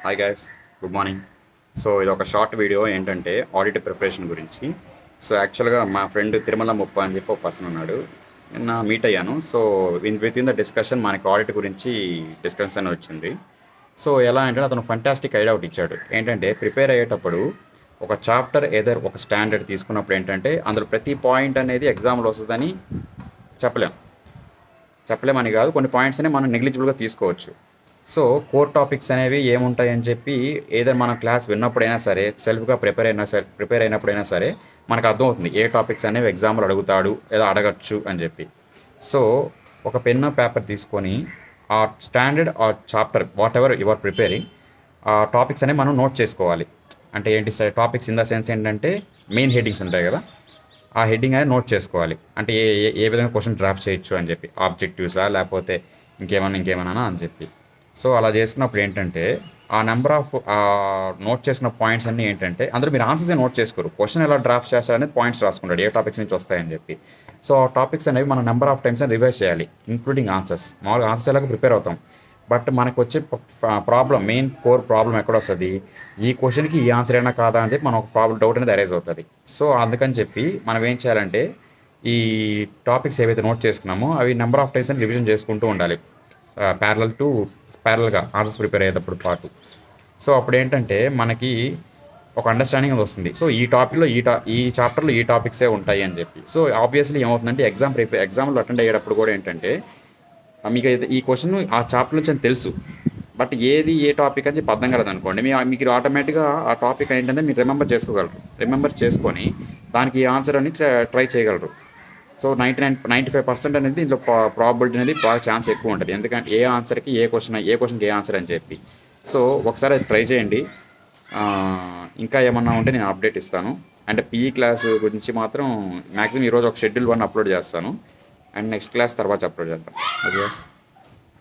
Hi guys, good morning. So ఇది ఒక short video ఏంటంటే ఆడిట్ ప్రిపరేషన్ గురించి. సో యాక్చువల్గా మా ఫ్రెండ్ తిరుమల ముప్ప అని చెప్పి ఒక పర్సన్ ఉన్నాడు, నిన్న మీట్ అయ్యాను. So with in the discussion మనకి ఆడిట్ గురించి డిస్కషన్ వచ్చింది. సో ఎలా అంటే అతను ఫంటాస్టిక్ ఐడియా ఒకటి ఇచ్చాడు. ఏంటంటే ప్రిపేర్ అయ్యేటప్పుడు ఒక చాప్టర్ ఏదర్ ఒక స్టాండర్డ్ తీసుకున్నప్పుడు ఏంటంటే అందులో ప్రతి పాయింట్ అనేది ఎగ్జామ్లో వస్తుందని చెప్పలేమని కాదు, కొన్ని పాయింట్స్ అనేవి మనం నెగ్లిజిబుల్గా తీసుకోవచ్చు. సో కోర్ టాపిక్స్ అనేవి ఏముంటాయని చెప్పి ఏదైనా మనం క్లాస్ విన్నప్పుడైనా సరే, సెల్ఫ్గా ప్రిపేర్ అయినప్పుడైనా సరే మనకు అర్థమవుతుంది ఏ టాపిక్స్ అనేవి ఎగ్జామ్లో అడుగుతాడు లేదా అడగచ్చు అని చెప్పి. సో ఒక పెన్ పేపర్ తీసుకొని ఆ స్టాండర్డ్ ఆ chapter what ever your preparing ఆ టాపిక్స్ అనేవి మనం నోట్ చేసుకోవాలి. అంటే ఏంటి sir topics in the sense ఏంటంటే మెయిన్ హెడ్డింగ్స్ ఉంటాయి కదా, ఆ హెడ్డింగ్ అనేది నోట్ చేసుకోవాలి. అంటే ఏ విధంగా క్వశ్చన్ డ్రాఫ్ట్ చేయొచ్చు అని చెప్పి, ఆబ్జెక్టివ్సా లేకపోతే ఇంకేమన్నా అని చెప్పి. సో అలా చేసుకున్నప్పుడు ఏంటంటే ఆ నెంబర్ ఆఫ్ నోట్ చేసిన పాయింట్స్ అన్నీ ఏంటంటే అందులో మీరు ఆన్సర్సే నోట్ చేసుకోరు, క్వశ్చన్ ఎలా డ్రాఫ్ట్ చేస్తారనేది పాయింట్స్ రాసుకుంటాడు ఏ టాపిక్స్ నుంచి వస్తాయని చెప్పి. సో ఆ టాపిక్స్ అనేవి మనం నెంబర్ ఆఫ్ టైమ్స్ అని రివైజ్ చేయాలి, ఇంక్లూడింగ్ ఆన్సర్స్. మామూలుగా ఆన్సర్స్ ఎలాగో ప్రిపేర్ అవుతాం, బట్ మనకు వచ్చే మెయిన్ కోర్ ప్రాబ్లం ఎక్కడ వస్తుంది, ఈ క్వశ్చన్కి ఈ ఆన్సర్ అయినా కాదా అని చెప్పి మనం ఒక డౌట్ అనేది అరైజ్ అవుతుంది. సో అందుకని చెప్పి మనం ఏం చేయాలంటే ఈ టాపిక్స్ ఏవైతే నోట్ చేసుకున్నామో అవి నెంబర్ ఆఫ్ టైమ్స్ అని రివిజన్ చేసుకుంటూ ఉండాలి, ప్యారల్గా ఆన్సర్స్ ప్రిపేర్ అయ్యేటప్పుడు పాటు. సో అప్పుడు ఏంటంటే మనకి ఒక అండర్స్టాండింగ్ వస్తుంది. సో ఈ టాపిక్లో ఈ చాప్టర్లో ఈ టాపిక్సే ఉంటాయి అని చెప్పి. సో ఆబ్వియస్లీ ఏమవుతుందంటే ఎగ్జామ్లో అటెండ్ అయ్యేటప్పుడు కూడా ఏంటంటే మీకు ఈ క్వశ్చన్ ఆ చాప్టర్ నుంచి అని తెలుసు, బట్ ఏది ఏ టాపిక్ అని చెప్పి అర్థం కలదు అనుకోండి, మీకు ఆటోమేటిక్గా ఆ టాపిక్ ఏంటంటే మీరు రిమెంబర్ చేసుకొని దానికి ఆన్సర్ అని ట్రై చేయగలరు. సో 95% అనేది దీంట్లో ప్రాబిలిటీ అనేది బాగా ఛాన్స్ ఎక్కువ ఉంటుంది, ఎందుకంటే ఏ క్వశ్చన్కి ఏ ఆన్సర్ అని చెప్పి. సో ఒకసారి అది ట్రై చేయండి. ఇంకా ఏమన్నా ఉంటే నేను అప్డేట్ ఇస్తాను. అంటే పీఈ క్లాస్ గురించి మాత్రం మ్యాక్సిమం ఈరోజు ఒక షెడ్యూల్ 1 అప్లోడ్ చేస్తాను, అండ్ నెక్స్ట్ క్లాస్ తర్వాత అప్లోడ్ చేద్దాం. ఓకే.